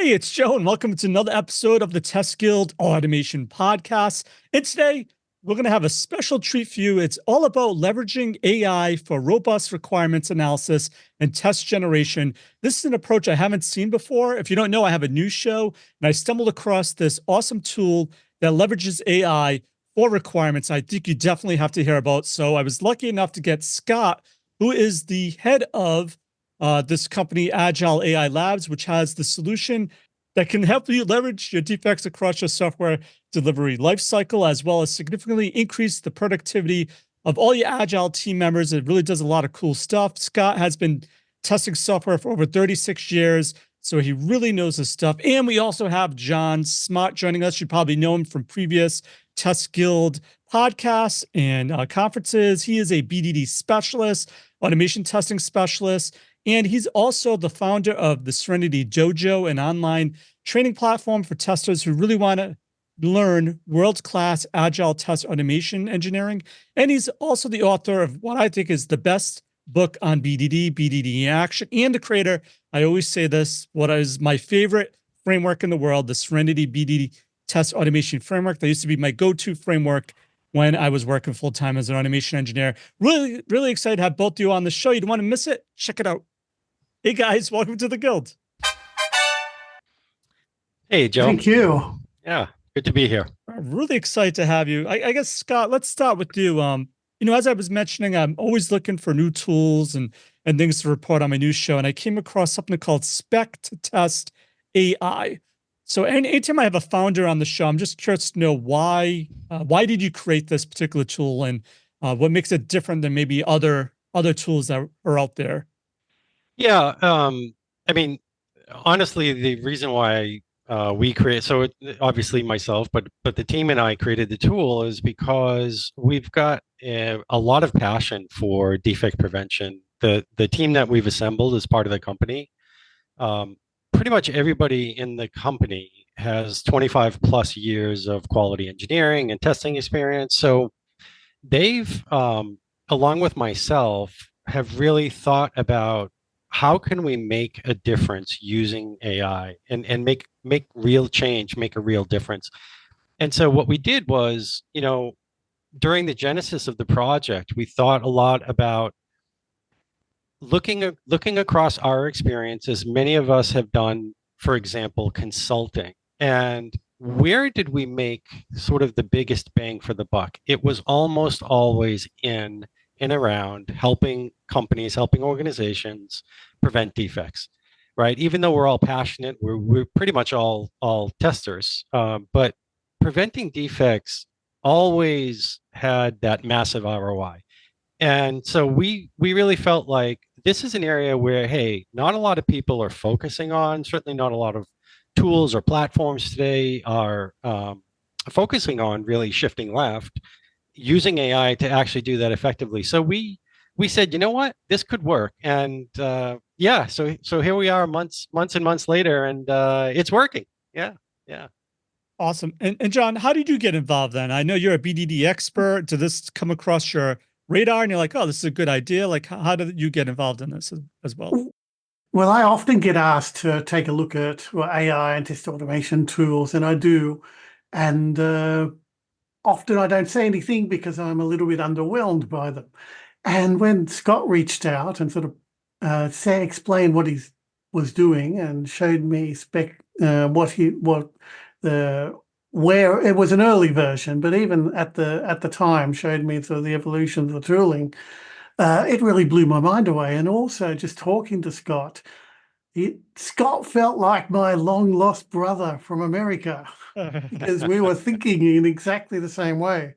Hey, it's Joe, and welcome to another episode of the Test Guild Automation Podcast. And today, we're going to have a special treat for you. It's all about leveraging AI for robust requirements analysis and test generation. This is an approach I haven't seen before. If you don't know, I have a news show, and I stumbled across this awesome tool that leverages AI for requirements I think you definitely have to hear about. So I was lucky enough to get Scott, who is the head of this company, AgileAI Labs, which has the solution that can help you leverage your defects across your software delivery lifecycle, as well as significantly increase the productivity of all your Agile team members. It really does a lot of cool stuff. Scott has been testing software for over 36 years, so he really knows his stuff. And we also have John Smart joining us. You probably know him from previous Test Guild podcasts and conferences. He is a BDD specialist, automation testing specialist, and he's also the founder of the Serenity Dojo, an online training platform for testers who really want to learn world-class agile test automation engineering. And he's also the author of what I think is the best book on BDD, BDD in action, and the creator, I always say this, what is my favorite framework in the world, the Serenity BDD test automation framework. That used to be my go-to framework when I was working full-time as an automation engineer. Really, really excited to have both of you on the show. You don't want to miss it. Check it out. Hey guys, welcome to the Guild. Hey, Joe. Thank you. Yeah, good to be here. I'm really excited to have you. I guess, Scott, let's start with you. As I was mentioning, I'm always looking for new tools and things to report on my news show, and I came across something called Spec to Test AI. So anytime I have a founder on the show, I'm just curious to know why did you create this particular tool, and what makes it different than maybe other tools that are out there? Yeah, honestly, the reason why we create, obviously myself, but the team and I created the tool is because we've got a lot of passion for defect prevention. The team that we've assembled as part of the company, pretty much everybody in the company has 25 plus years of quality engineering and testing experience. So they've, along with myself, have really thought about how can we make a difference using AI and make real change, make a real difference. And so what we did was, during the genesis of the project, we thought a lot about looking across our experiences. Many of us have done, for example, consulting. And where did we make sort of the biggest bang for the buck? It was almost always in and around helping companies, helping organizations prevent defects, right? Even though we're all passionate, we're pretty much all testers, but preventing defects always had that massive ROI. And so we really felt like this is an area where, hey, not a lot of people are focusing on, certainly not a lot of tools or platforms today are focusing on really shifting left, using AI to actually do that effectively. So we said, you know what, this could work. And so here we are months and months later, and it's working. Yeah. Awesome. And John, how did you get involved then? I know you're a BDD expert. Did this come across your radar and you're like, oh, this is a good idea? Like, how did you get involved in this as well? Well, I often get asked to take a look at AI and test automation tools, and I do. And often I don't say anything because I'm a little bit underwhelmed by them. And when Scott reached out and sort of explained what he was doing and showed me where it was an early version, but even at the time showed me sort of the evolution of the tooling, it really blew my mind away. And also just talking to Scott, Scott felt like my long lost brother from America because we were thinking in exactly the same way.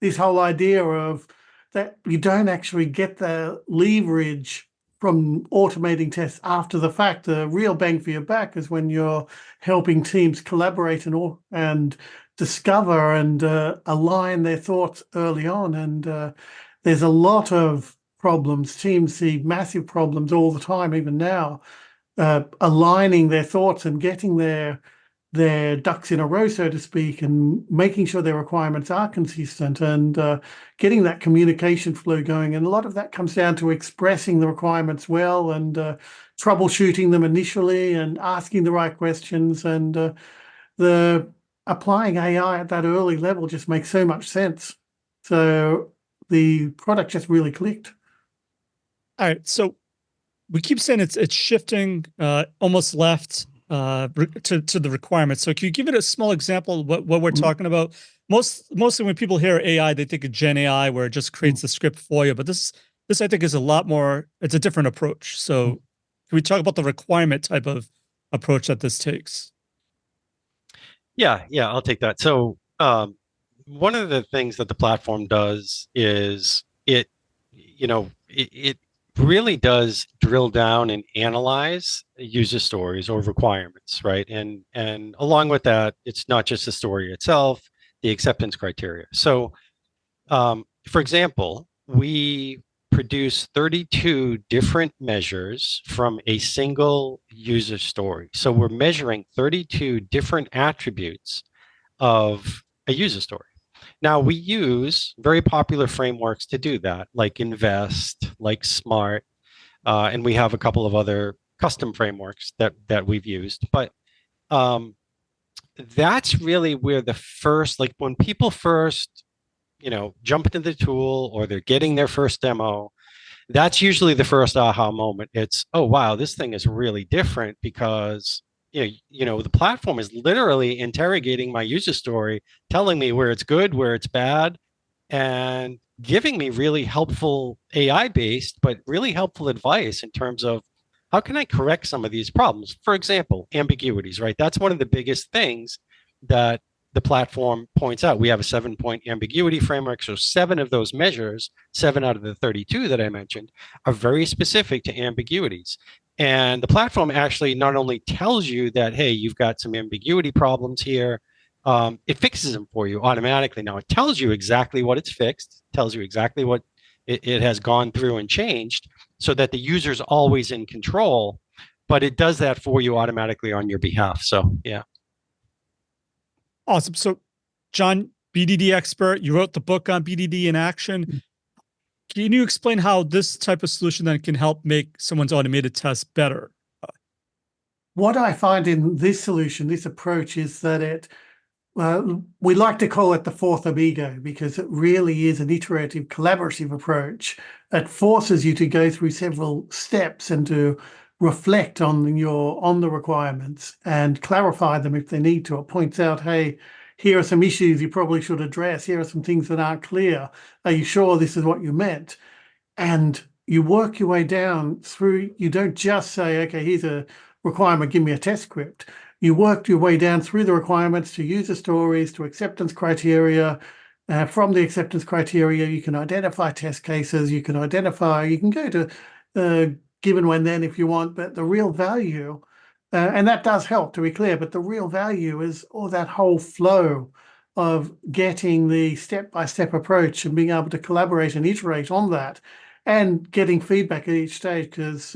This whole idea of that you don't actually get the leverage from automating tests after the fact. The real bang for your buck is when you're helping teams collaborate and discover and align their thoughts early on. And there's a lot of problems. Teams see massive problems all the time, even now, aligning their thoughts and getting their their ducks in a row, so to speak, and making sure their requirements are consistent and getting that communication flow going. And a lot of that comes down to expressing the requirements well and troubleshooting them initially and asking the right questions. And the applying AI at that early level just makes so much sense. So the product just really clicked. All right. So we keep saying it's shifting almost left to the requirements. So can you give it a small example of what we're talking about? Mostly when people hear AI, they think of Gen AI, where it just creates the script for you. But this I think is a lot more. It's a different approach. So can we talk about the requirement type of approach that this takes? Yeah, I'll take that. So one of the things that the platform does is it really does drill down and analyze user stories or requirements, right? And along with that, it's not just the story itself, the acceptance criteria. So, for example, we produce 32 different measures from a single user story. So we're measuring 32 different attributes of a user story. Now, we use very popular frameworks to do that, like Invest, like Smart, and we have a couple of other custom frameworks that we've used. But that's really where the first, like when people first, jump into the tool or they're getting their first demo, that's usually the first aha moment. It's, oh, wow, this thing is really different because the platform is literally interrogating my user story, telling me where it's good, where it's bad, and giving me really helpful AI based, but really helpful advice in terms of how can I correct some of these problems? For example, ambiguities, right? That's one of the biggest things that the platform points out. We have a 7-point ambiguity framework. So 7 of those measures, 7 out of the 32 that I mentioned, are very specific to ambiguities. And the platform actually not only tells you that, hey, you've got some ambiguity problems here, it fixes them for you automatically. Now, it tells you exactly what it's fixed, tells you exactly what it has gone through and changed so that the user's always in control, but it does that for you automatically on your behalf. So, yeah. Awesome. So, John, BDD expert, you wrote the book on BDD in action. Can you explain how this type of solution then can help make someone's automated test better? What I find in this solution, this approach, is that we like to call it the fourth amigo because it really is an iterative, collaborative approach. It forces you to go through several steps and to reflect on the requirements and clarify them if they need to. It points out, hey, here are some issues you probably should address. Here are some things that aren't clear. Are you sure this is what you meant? And you work your way down through. You don't just say, okay, here's a requirement, give me a test script. You worked your way down through the requirements to user stories, to acceptance criteria. From the acceptance criteria, you can identify test cases. You can go to given when then if you want, but the real value, and that does help to be clear, but the real value is all that whole flow of getting the step-by-step approach and being able to collaborate and iterate on that and getting feedback at each stage. Because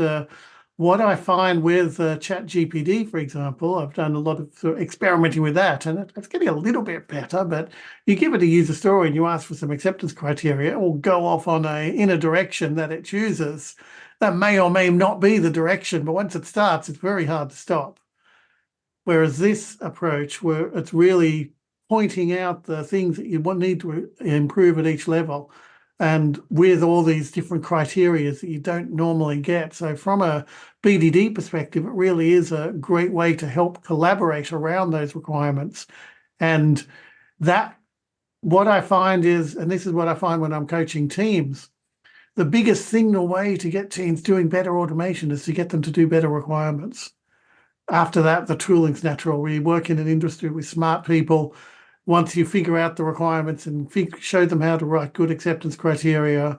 what I find with ChatGPT, for example, I've done a lot of sort of experimenting with that, and it's getting a little bit better, but you give it a user story and you ask for some acceptance criteria, it will go off in a direction that it chooses. That may or may not be the direction, but once it starts, it's very hard to stop. Whereas this approach, where it's really pointing out the things that you need to improve at each level, and with all these different criteria that you don't normally get. So from a BDD perspective, it really is a great way to help collaborate around those requirements. And that, what I find is, and this is what I find when I'm coaching teams, the biggest single way to get teams doing better automation is to get them to do better requirements. After that, the tooling's natural. We work in an industry with smart people. Once you figure out the requirements and show them how to write good acceptance criteria,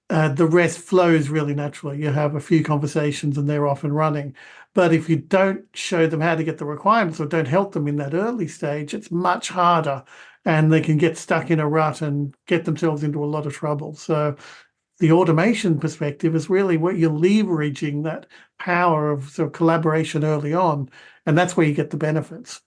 the rest flows really naturally. You have a few conversations and they're off and running. But if you don't show them how to get the requirements or don't help them in that early stage, it's much harder and they can get stuck in a rut and get themselves into a lot of trouble. So the automation perspective is really what you're leveraging that power of sort of collaboration early on, and that's where you get the benefits.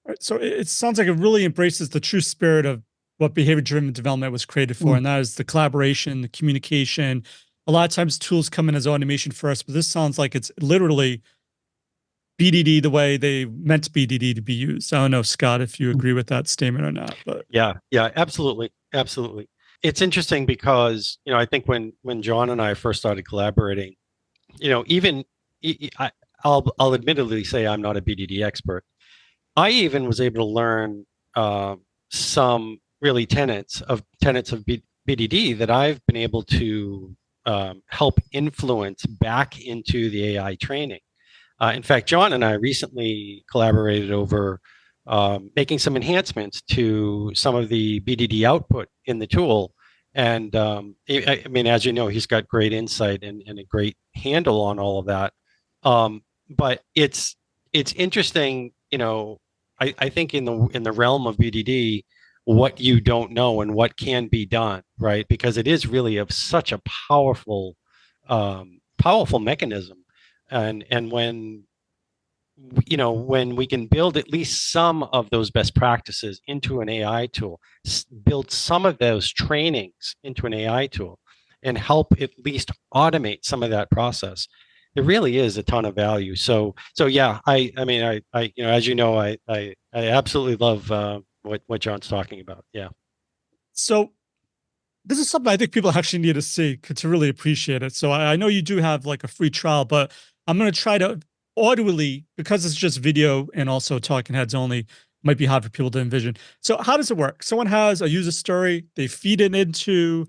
Right, so it sounds like it really embraces the true spirit of what behavior-driven development was created for, Mm. and that is the collaboration, the communication. A lot of times tools come in as automation first, but this sounds like it's literally BDD the way they meant BDD to be used. I don't know, Scott, if you agree with that statement or not, but Yeah, yeah, absolutely, absolutely. It's interesting because I think when John and I first started collaborating, even I'll admittedly say I'm not a BDD expert. I even was able to learn some really tenets of BDD that I've been able to help influence back into the AI training. In fact, John and I recently collaborated over making some enhancements to some of the BDD output in the tool. And I mean, as you know, he's got great insight and a great handle on all of that. But it's interesting, I think in the realm of BDD, what you don't know and what can be done, right? Because it is really of such a powerful mechanism, and when we can build at least some of those best practices into an AI tool, build some of those trainings into an AI tool, and help at least automate some of that process, it really is a ton of value. So yeah, I mean, as you know, I absolutely love what John's talking about. Yeah. so this is something I think people actually need to see to really appreciate it. So I know you do have like a free trial, but I'm going to try to audibly, because it's just video and also talking heads only, might be hard for people to envision. So how does it work? Someone has a user story, they feed it into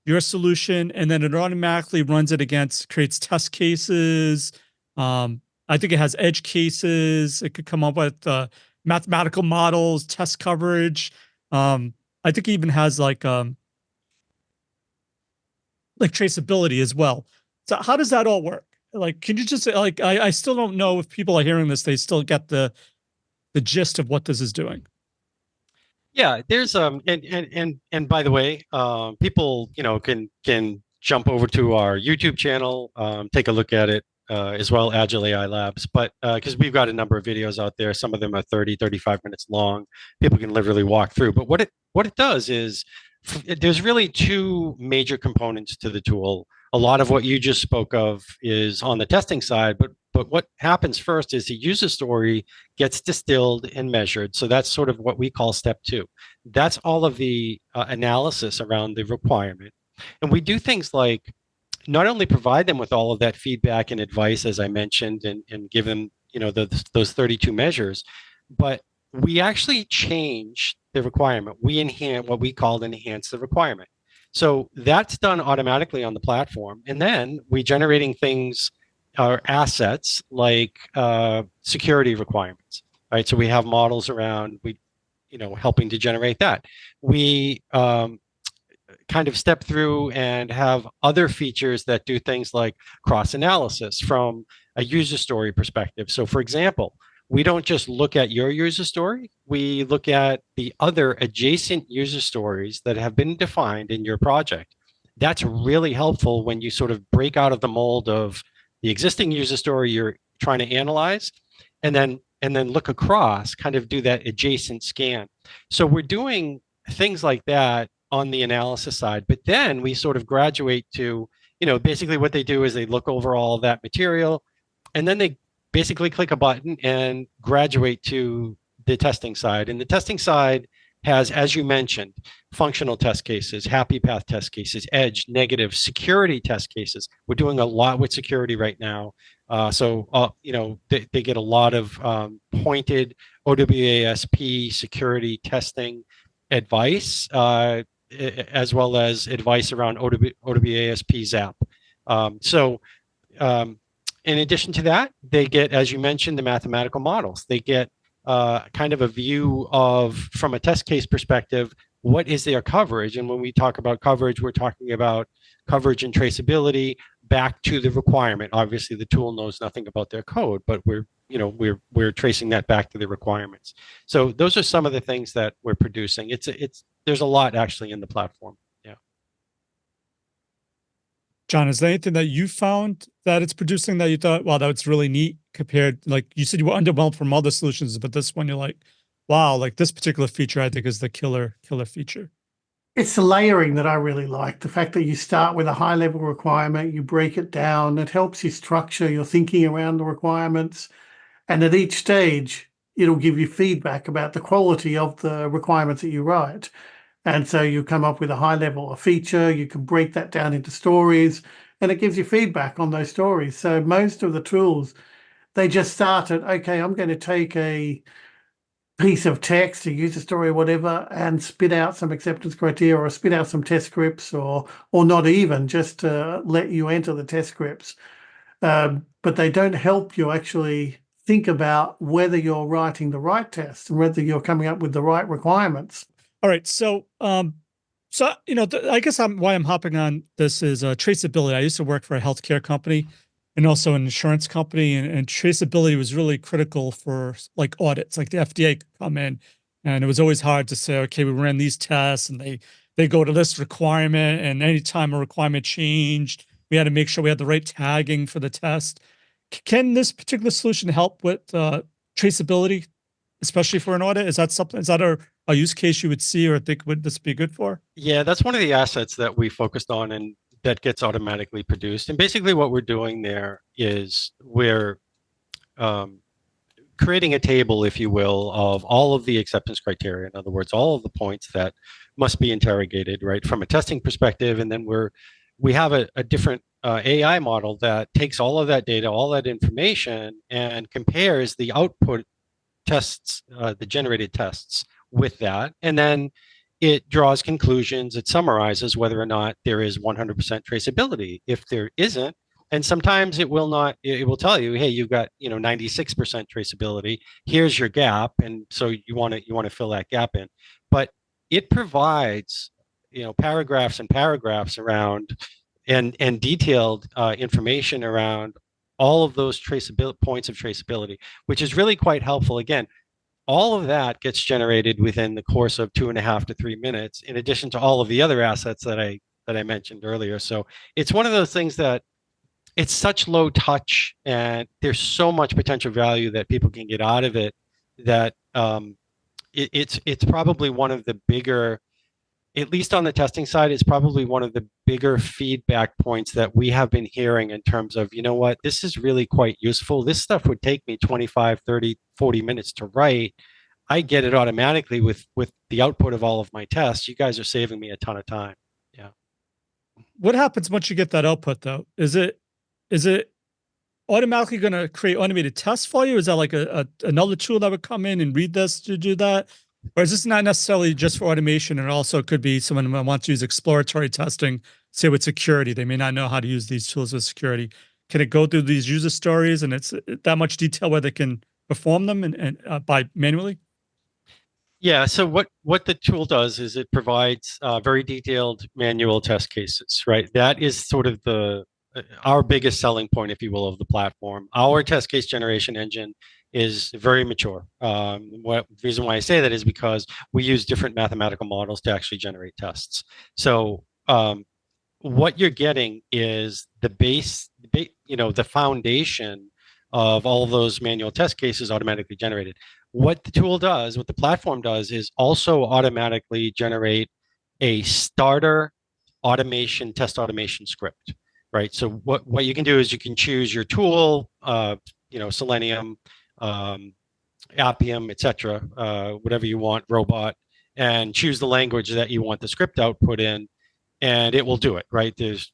your solution, and then it automatically runs it against, creates test cases. I think it has edge cases. It could come up with mathematical models, test coverage. I think it even has like traceability as well. So how does that all work? Like, can you just like I still don't know if people are hearing this, they still get the gist of what this is doing. Yeah, there's and by the way, people can jump over to our YouTube channel, take a look at it as well, AgileAI Labs. But because we've got a number of videos out there, some of them are 30, 35 minutes long. People can literally walk through. But what it does is there's really two major components to the tool. A lot of what you just spoke of is on the testing side, but what happens first is the user story gets distilled and measured. So that's sort of what we call step two. That's all of the analysis around the requirement. And we do things like not only provide them with all of that feedback and advice, as I mentioned, and give them, those 32 measures, but we actually change the requirement. We enhance what we call enhance the requirement. So that's done automatically on the platform. And then we generating things or assets like security requirements, right? So we have models around helping to generate that. We kind of step through and have other features that do things like cross analysis from a user story perspective. So, for example, we don't just look at your user story, we look at the other adjacent user stories that have been defined in your project. That's really helpful when you sort of break out of the mold of the existing user story you're trying to analyze, and then look across, kind of do that adjacent scan. So we're doing things like that on the analysis side, but then we sort of graduate to, basically what they do is they look over all of that material, and then they basically click a button and graduate to the testing side. And the testing side has, as you mentioned, functional test cases, happy path test cases, edge, negative, security test cases. We're doing a lot with security right now. They get a lot of pointed OWASP security testing advice, as well as advice around OWASP ZAP. In addition to that, they get, as you mentioned, the mathematical models. They get kind of a view of, from a test case perspective, what is their coverage? And when we talk about coverage, we're talking about coverage and traceability back to the requirement. Obviously, the tool knows nothing about their code, but we're tracing that back to the requirements. So those are some of the things that we're producing. There's a lot actually in the platform. Yeah. John, is there anything that you found that it's producing that you thought, wow, that's really neat compared, like you said, you were underwhelmed from other solutions, but this one you're like, wow, like this particular feature, I think is the killer feature. It's the layering that I really like. The fact that you start with a high level requirement, you break it down, it helps you structure your thinking around the requirements. And at each stage, it'll give you feedback about the quality of the requirements that you write. And so you come up with a high level of feature, you can break that down into stories, and it gives you feedback on those stories. So most of the tools, they just start at, okay, I'm going to take a piece of text, a user story or whatever, and spit out some acceptance criteria or spit out some test scripts or not even, just to let you enter the test scripts. But they don't help you actually think about whether you're writing the right test and whether you're coming up with the right requirements. All right. So, I guess why I'm hopping on this is traceability. I used to work for a healthcare company and also an insurance company, and traceability was really critical for like audits. Like the FDA could come in, and it was always hard to say, okay, we ran these tests, and they go to this requirement, and anytime a requirement changed, we had to make sure we had the right tagging for the test. Can this particular solution help with traceability, especially for an audit? Is that something? Is that a use case you would see or think would this be good for? Yeah, that's one of the assets that we focused on and that gets automatically produced. And basically what we're doing there is we're creating a table, if you will, of all of the acceptance criteria. In other words, all of the points that must be interrogated, right, from a testing perspective. And then we have a different AI model that takes all of that data, all that information, and compares the output tests, the generated tests with that. And then it draws conclusions, it summarizes whether or not there is 100% traceability. If there isn't, and sometimes it will not, it will tell you, hey, you've got 96% traceability, here's your gap, and so you want to fill that gap in. But it provides paragraphs and paragraphs around and detailed information around all of those traceability points of traceability, which is really quite helpful. Again, all of that gets generated within the course of 2.5 to 3 minutes, in addition to all of the other assets that I mentioned earlier. So it's one of those things that it's such low touch, and there's so much potential value that people can get out of it that it's probably one of the bigger, at least on the testing side, it's probably one of the bigger feedback points that we have been hearing in terms of, you know what, this is really quite useful. This stuff would take me 25, 30, 40 minutes to write. I get it automatically with the output of all of my tests. You guys are saving me a ton of time. Yeah. What happens once you get that output though? Is it automatically going to create automated tests for you? Is that like another tool that would come in and read this to do that? Or is this not necessarily just for automation? And also could be someone who wants to use exploratory testing, say with security. They may not know how to use these tools with security. Can it go through these user stories and it's that much detail where they can perform them and by manually? Yeah, so what the tool does is it provides very detailed manual test cases, right? That is sort of our biggest selling point, if you will, of the platform. Our test case generation engine is very mature. The reason why I say that is because we use different mathematical models to actually generate tests. So what you're getting is the base, the foundation of all of those manual test cases automatically generated. What the tool does, what the platform does, is also automatically generate a starter test automation script, right? So what you can do is you can choose your tool, Selenium, Appium, etc., whatever you want, robot, and choose the language that you want the script output in, and it will do it, right? There's,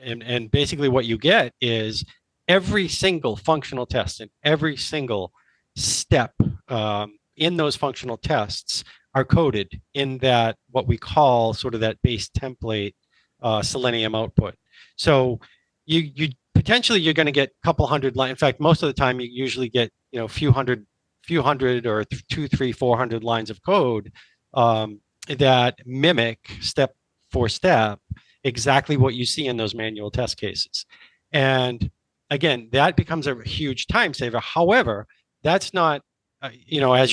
and basically what you get is every single functional test and every single step in those functional tests are coded in that, what we call sort of that base template Selenium output. So you potentially you're going to get a couple hundred lines. In fact, most of the time you usually get a few hundred or 200, 300, 400 lines of code that mimic step for step exactly what you see in those manual test cases. And again, that becomes a huge time saver. However, that's not, as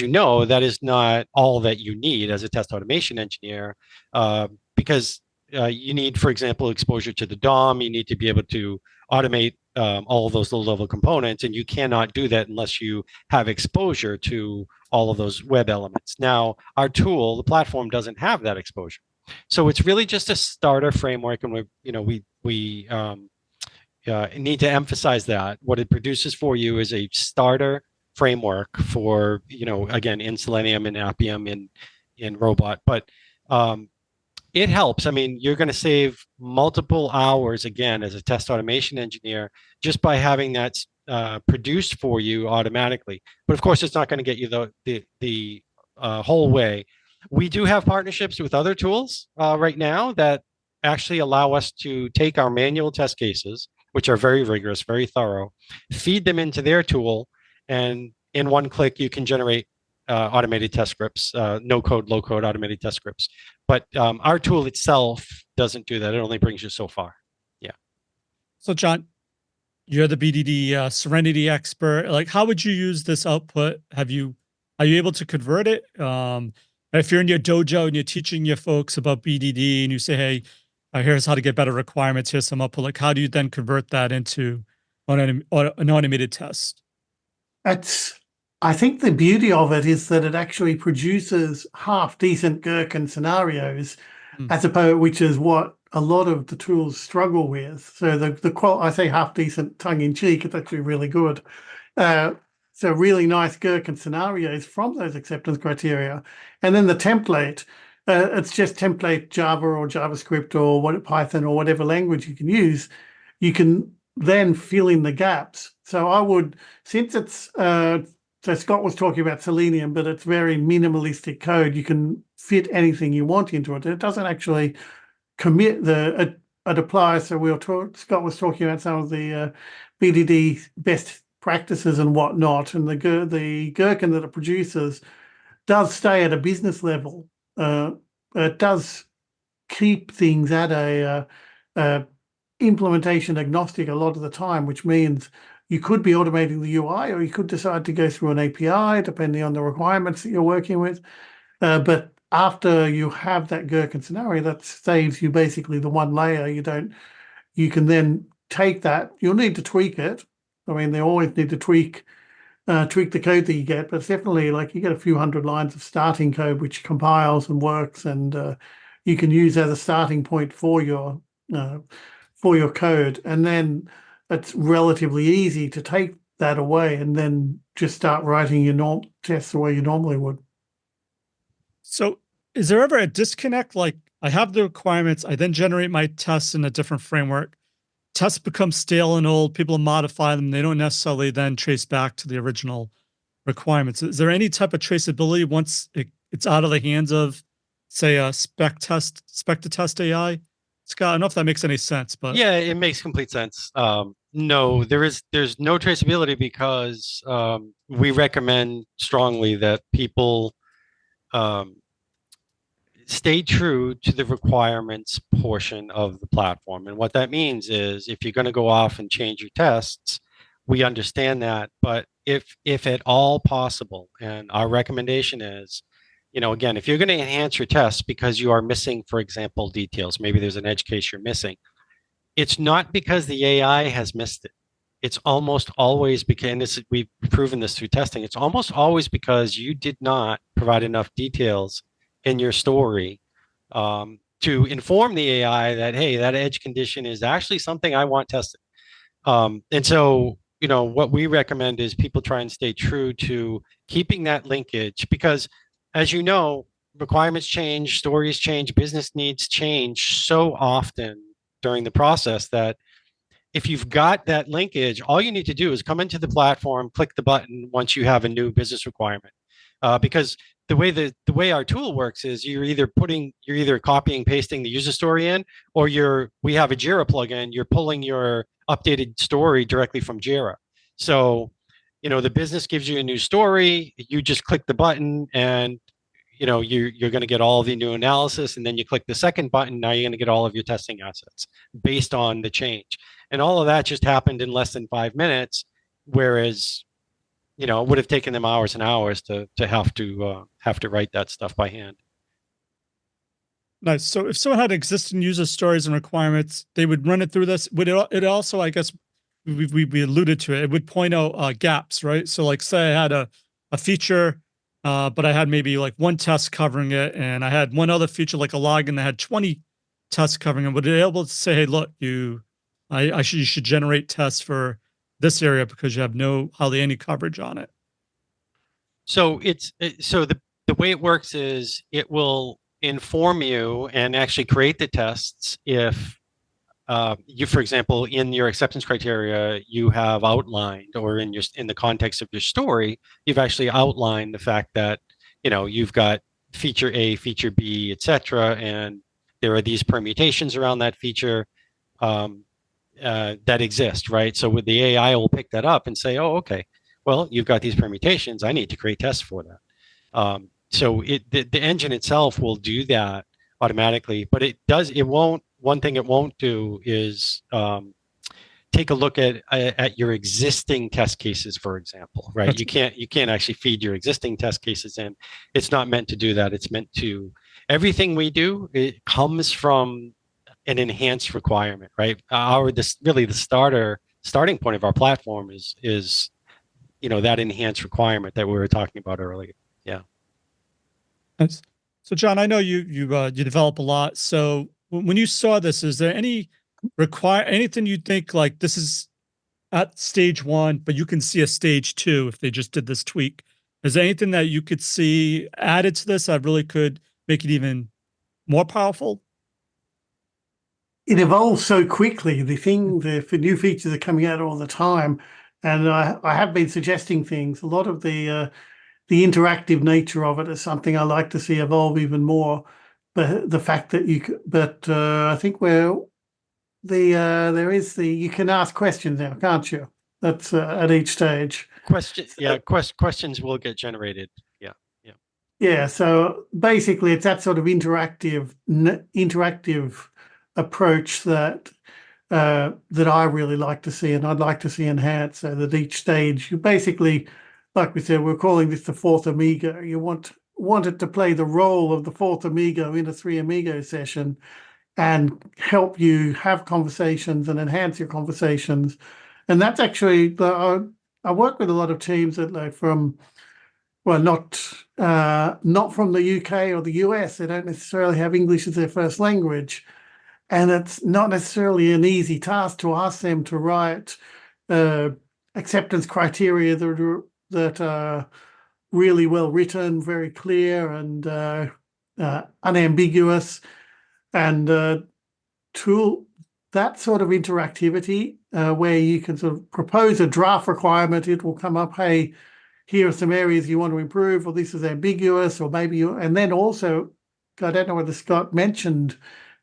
you know, that is not all that you need as a test automation engineer, because you need, for example, exposure to the DOM. You need to be able to automate all of those low-level components, and you cannot do that unless you have exposure to all of those web elements. Now, our tool, the platform, doesn't have that exposure, so it's really just a starter framework, and we need to emphasize that what it produces for you is a starter framework for, again, in Selenium and Appium in Robot, but it helps. I mean, you're going to save multiple hours again as a test automation engineer just by having that produced for you automatically. But of course, it's not going to get you the whole way. We do have partnerships with other tools right now that actually allow us to take our manual test cases, which are very rigorous, very thorough, feed them into their tool, and in one click, you can generate automated test scripts, no code, low code automated test scripts. But our tool itself doesn't do that. It only brings you so far. Yeah. So John, you're the BDD Serenity expert. Like, how would you use this output? Are you able to convert it? If you're in your dojo and you're teaching your folks about BDD and you say, hey, here's how to get better requirements, here's some output, like how do you then convert that into an automated test? I think the beauty of it is that it actually produces half decent gherkin scenarios, as opposed, which is what a lot of the tools struggle with. So I say half decent tongue in cheek, it's actually really good. So really nice gherkin scenarios from those acceptance criteria. And then the template, it's just template Java or JavaScript or Python or whatever language you can use. You can then fill in the gaps. So I would, since it's, so Scott was talking about Selenium, but it's very minimalistic code. You can fit anything you want into it. It doesn't actually commit it applies. So Scott was talking about some of the BDD best practices and whatnot, and the gherkin that it produces does stay at a business level. It does keep things at a implementation agnostic a lot of the time, which means you could be automating the UI, or you could decide to go through an API, depending on the requirements that you're working with. But after you have that gherkin scenario, that saves you basically the one layer. You can then take that. You'll need to tweak it. I mean, they always need to tweak the code that you get, but it's definitely like you get a few hundred lines of starting code, which compiles and works, and you can use as a starting point for your code. And then it's relatively easy to take that away and then just start writing your tests the way you normally would. So is there ever a disconnect? Like, I have the requirements, I then generate my tests in a different framework. Tests become stale and old, people modify them, they don't necessarily then trace back to the original requirements. Is there any type of traceability once it's out of the hands of, say, a spec-to-test AI? Scott, I don't know if that makes any sense, but yeah, it makes complete sense. No, there's no traceability because we recommend strongly that people stay true to the requirements portion of the platform. And what that means is if you're going to go off and change your tests, we understand that. But if at all possible, and our recommendation is, again, if you're going to enhance your tests because you are missing, for example, details, maybe there's an edge case you're missing, it's not because the AI has missed it. It's almost always because, and we've proven this through testing, it's almost always because you did not provide enough details in your story to inform the AI that, hey, that edge condition is actually something I want tested. And so, what we recommend is people try and stay true to keeping that linkage because, as you know, requirements change, stories change, business needs change so often during the process that if you've got that linkage, all you need to do is come into the platform, click the button once you have a new business requirement. Because the way our tool works is you're either copying, pasting the user story in, or we have a Jira plugin, you're pulling your updated story directly from Jira. So, the business gives you a new story, you just click the button and you're going to get all of the new analysis, and then you click the second button. Now you're going to get all of your testing assets based on the change. And all of that just happened in less than 5 minutes, whereas, it would have taken them hours and hours to have to write that stuff by hand. nice. So if someone had existing user stories and requirements, they would run it through this. Would it also, I guess, we alluded to it. It would point out gaps, right? So like say I had a feature, but I had maybe like one test covering it, and I had one other feature like a login that had 20 tests covering it. Would it be able to say, hey, look, you should generate tests for this area because you have no hardly any coverage on it. So so the way it works is it will inform you and actually create the tests if you, for example, in your acceptance criteria, you have outlined, or in the context of your story, you've actually outlined the fact that you've got feature A, feature B, etc., and there are these permutations around that feature that exist, right? So with the AI will pick that up and say, oh, okay, well, you've got these permutations. I need to create tests for that. So the engine itself will do that automatically, but it won't. One thing it won't do is take a look at your existing test cases, for example, right? You can't actually feed your existing test cases in. It's not meant to do that. It's meant to, everything we do, it comes from an enhanced requirement, right? Really the starting point of our platform is that enhanced requirement that we were talking about earlier. Yeah. Nice. So John, I know you develop a lot. So when you saw this, is there anything you think like this is at stage one, but you can see a stage two if they just did this tweak? Is there anything that you could see added to this that really could make it even more powerful? It evolves so quickly. The new features are coming out all the time, and I have been suggesting things. A lot of the interactive nature of it is something I like to see evolve even more. But the fact that I think you can ask questions now, can't you? That's at each stage. Questions will get generated. Yeah. Yeah. So basically, it's that sort of interactive approach that I really like to see, and I'd like to see enhanced, so that each stage you basically, like we said, we're calling this the fourth amigo. You want it to play the role of the fourth amigo in a three amigo session and help you have conversations and enhance your conversations. And that's actually I work with a lot of teams that not from the UK or the US. They don't necessarily have English as their first language. And it's not necessarily an easy task to ask them to write acceptance criteria that are really well written, very clear, and unambiguous, and tool that sort of interactivity where you can sort of propose a draft requirement. It will come up, hey, here are some areas you want to improve, or this is ambiguous, or maybe and then also, I don't know whether Scott mentioned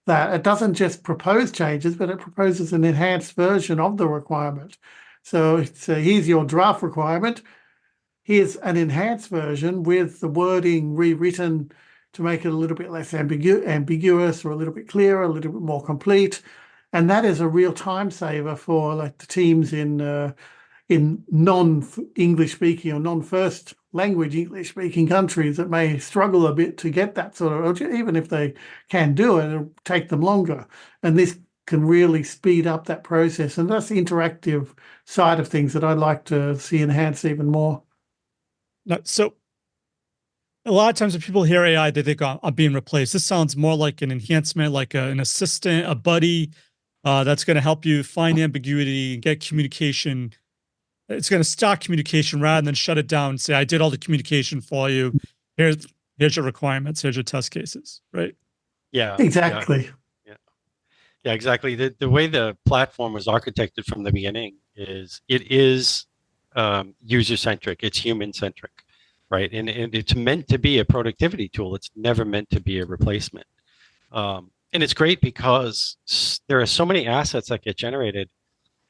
that it doesn't just propose changes, but it proposes an enhanced version of the requirement. So here's your draft requirement. Here's an enhanced version with the wording rewritten to make it a little bit less ambiguous, or a little bit clearer, a little bit more complete. And that is a real time saver for like the teams in non-English speaking or non-first language English speaking countries that may struggle a bit to get that sort of, even if they can do it, it'll take them longer. And this can really speed up that process. And that's the interactive side of things that I'd like to see enhanced even more. So a lot of times when people hear AI, they think, I'm being replaced. This sounds more like an enhancement, like an assistant, a buddy that's going to help you find ambiguity and get communication. It's going to start communication rather than shut it down and say, I did all the communication for you. Here's your requirements. Here's your test cases, right? Yeah, exactly. Yeah, exactly. The way the platform was architected from the beginning is it is user-centric. It's human-centric, right? And it's meant to be a productivity tool. It's never meant to be a replacement. And it's great because there are so many assets that get generated.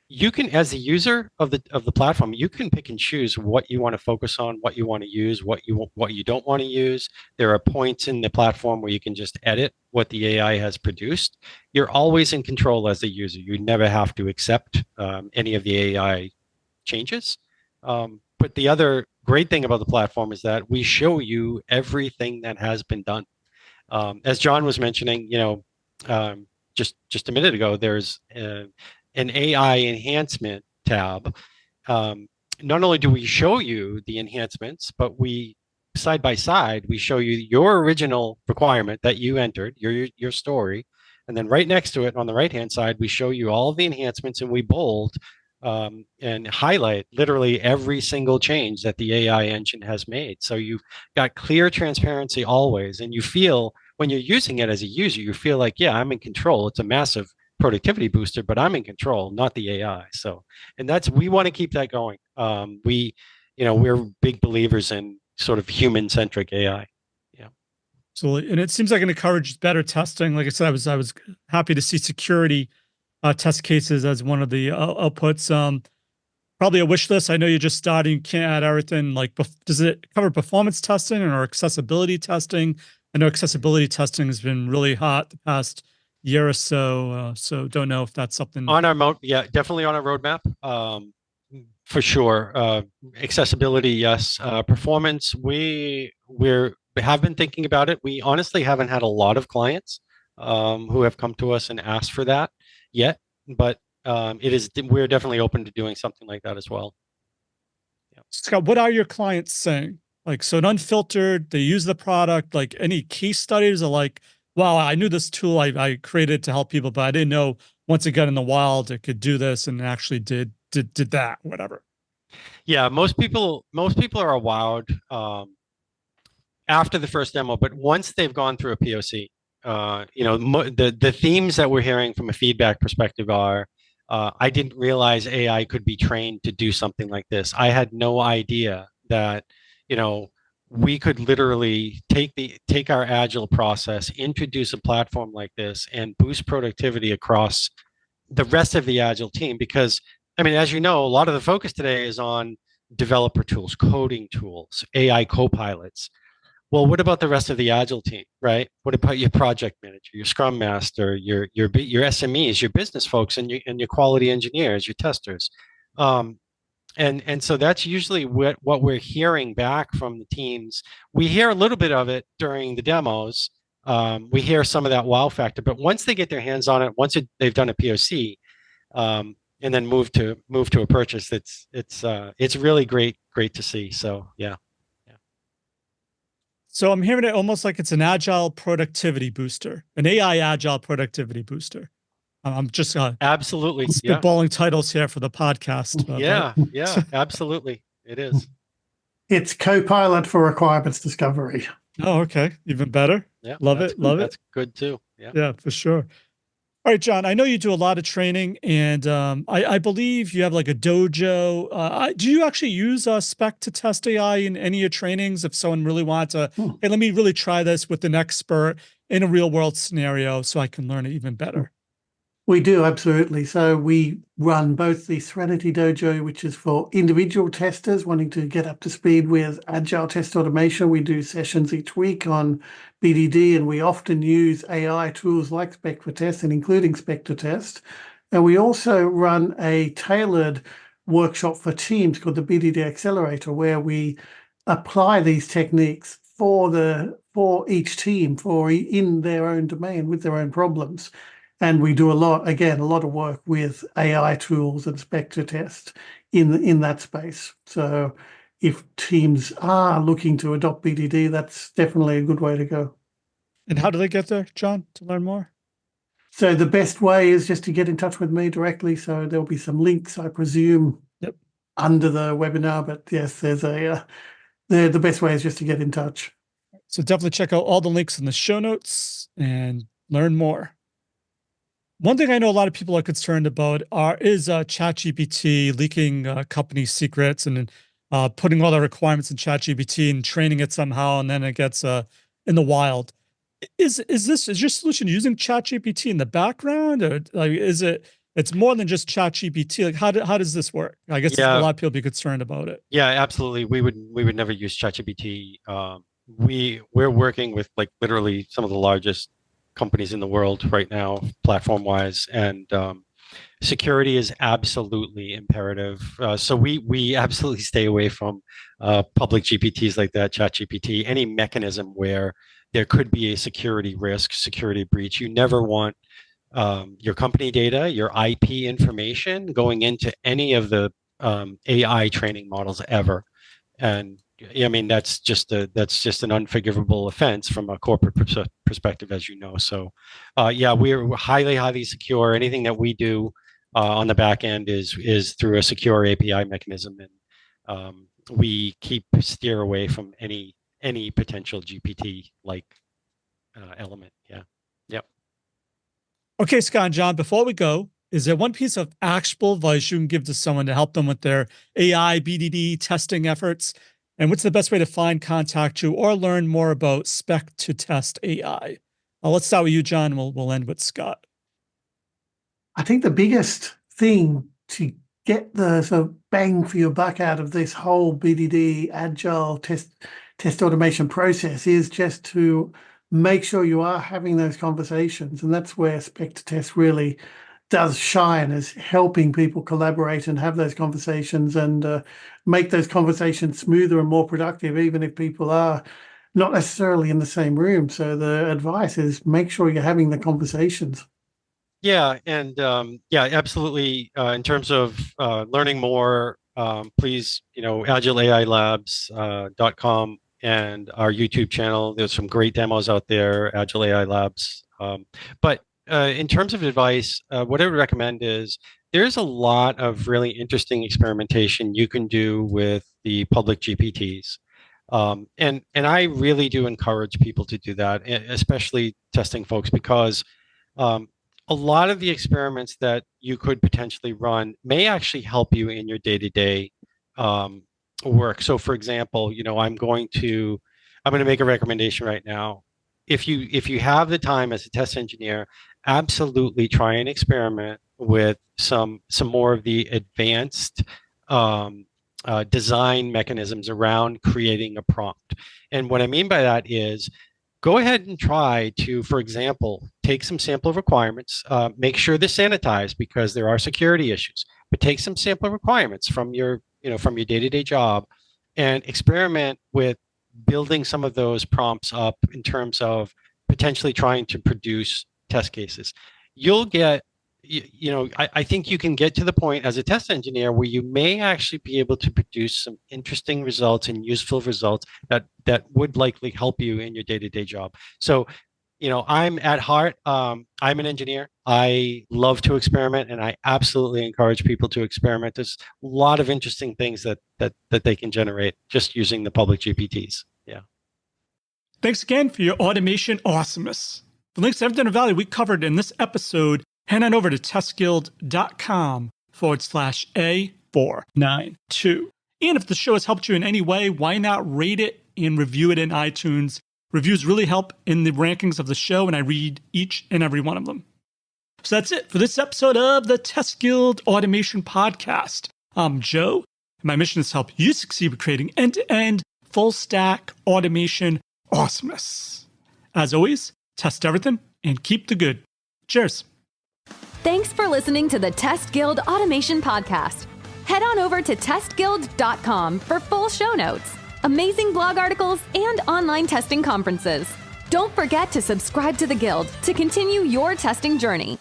You can, as a user of the platform, you can pick and choose what you want to focus on, what you want to use, what you don't want to use. There are points in the platform where you can just edit what the AI has produced. You're always in control as a user. You never have to accept any of the AI changes. But the other great thing about the platform is that we show you everything that has been done. As John was mentioning, just a minute ago, there's an AI enhancement tab, not only do we show you the enhancements, but we side by side, we show you your original requirement that you entered, your story. And then right next to it on the right-hand side, we show you all of the enhancements and we bold and highlight literally every single change that the AI engine has made. So you've got clear transparency always. And you feel when you're using it as a user, you feel like, yeah, I'm in control. It's a massive productivity booster, but I'm in control, not the AI. So, and we want to keep that going. We're big believers in sort of human-centric AI. Yeah. Absolutely. And it seems like it encourages better testing. Like I said, I was happy to see security test cases as one of the outputs. Probably a wish list. I know you're just starting, you can't add everything. Like, does it cover performance testing or accessibility testing? I know accessibility testing has been really hot the past year or so. So don't know if that's something on our definitely on our roadmap. For sure. Accessibility, yes. Performance, we have been thinking about it. We honestly haven't had a lot of clients who have come to us and asked for that yet, but we're definitely open to doing something like that as well. Yeah. Scott, what are your clients saying? Like, so unfiltered, they use the product, like any case studies are like, wow, I knew this tool I created to help people, but I didn't know once it got in the wild, it could do this and actually did that, whatever. Yeah, most people are wowed after the first demo, but once they've gone through a POC, the themes that we're hearing from a feedback perspective are, I didn't realize AI could be trained to do something like this. I had no idea that, we could literally take our agile process, introduce a platform like this, and boost productivity across the rest of the agile team. Because, I mean, as you know, a lot of the focus today is on developer tools, coding tools, AI co-pilots. Well, what about the rest of the agile team, right? What about your project manager, your scrum master, your SMEs, your business folks, and your quality engineers, your testers? And so that's usually what we're hearing back from the teams. We hear a little bit of it during the demos. We hear some of that wow factor, but once they get their hands on it, they've done a POC, and then move to a purchase, it's really great to see. So yeah. So I'm hearing it almost like it's an agile productivity booster, an AI agile productivity booster. I'm just absolutely spitballing titles here for the podcast. Yeah, absolutely, it is. It's Copilot for requirements discovery. Oh, okay, even better. Yeah, love it. That's good too. Yeah, for sure. All right, John, I know you do a lot of training, and I believe you have like a dojo. Do you actually use Spec to test AI in any of your trainings? If someone really wants to, hey, let me really try this with an expert in a real world scenario so I can learn it even better. We do, absolutely. So we run both the Serenity Dojo, which is for individual testers wanting to get up to speed with agile test automation. We do sessions each week on BDD, and we often use AI tools like Spec for Test and including Spec to Test. And we also run a tailored workshop for teams called the BDD Accelerator, where we apply these techniques for each team in their own domain with their own problems. And we do a lot of work with AI tools and Spec to Test in that space. So if teams are looking to adopt BDD, that's definitely a good way to go. And how do they get there, John, to learn more? So the best way is just to get in touch with me directly. So there'll be some links, I presume, under the webinar. But yes, the best way is just to get in touch. So definitely check out all the links in the show notes and learn more. One thing I know a lot of people are concerned about is ChatGPT leaking company secrets and putting all the requirements in ChatGPT and training it somehow, and then it gets in the wild. Is your solution using ChatGPT in the background, or like it's more than just ChatGPT? Like how does this work? I guess a lot of people be concerned about it. Yeah, absolutely. We would never use ChatGPT. We're working with like literally some of the largest companies in the world right now, platform wise, and security is absolutely imperative. So we absolutely stay away from public GPTs like that, ChatGPT, any mechanism where there could be a security risk, security breach. You never want your company data, your IP information going into any of the AI training models ever. And I mean, that's just an unforgivable offense from a corporate perspective, as you know. So, yeah, we're highly secure. Anything that we do on the back end is through a secure API mechanism, and we steer away from any potential GPT like element. Yeah. Yep. Okay, Scott and John, before we go, is there one piece of actionable advice you can give to someone to help them with their AI BDD testing efforts? And what's the best way to find, contact you, or learn more about Spec to Test AI? Let's start with you, John. We'll end with Scott. I think the biggest thing to get the sort of bang for your buck out of this whole BDD agile test automation process is just to make sure you are having those conversations. And that's where Spec to Test really does shine, is helping people collaborate and have those conversations and make those conversations smoother and more productive, even if people are not necessarily in the same room. So the advice is make sure you're having the conversations. Yeah, and yeah, absolutely. In terms of learning more, please, AgileAI Labs.com and our YouTube channel. There's some great demos out there, AgileAI Labs. But in terms of advice, what I would recommend is there's a lot of really interesting experimentation you can do with the public GPTs. And I really do encourage people to do that, especially testing folks, because a lot of the experiments that you could potentially run may actually help you in your day-to-day work. So, for example, I'm going to make a recommendation right now. If you have the time as a test engineer, absolutely try and experiment with some more of the advanced design mechanisms around creating a prompt. And what I mean by that is, go ahead and try to, for example, take some sample requirements, make sure they're sanitized because there are security issues, but take some sample requirements from your day-to-day job and experiment with building some of those prompts up in terms of potentially trying to produce test cases. You'll get, I think you can get to the point as a test engineer where you may actually be able to produce some interesting results and useful results that would likely help you in your day-to-day job. So, I'm at heart, I'm an engineer. I love to experiment, and I absolutely encourage people to experiment. There's a lot of interesting things that they can generate just using the public GPTs. Yeah. Thanks again for your automation awesomeness. The links to everything of value we covered in this episode, head on over to testguild.com/A492. And if the show has helped you in any way, why not rate it and review it in iTunes? Reviews really help in the rankings of the show, and I read each and every one of them. So that's it for this episode of the Test Guild Automation Podcast. I'm Joe, and my mission is to help you succeed with creating end-to-end, full-stack automation awesomeness. As always, test everything and keep the good. Cheers. Thanks for listening to the Test Guild Automation Podcast. Head on over to testguild.com for full show notes, amazing blog articles, and online testing conferences. Don't forget to subscribe to the Guild to continue your testing journey.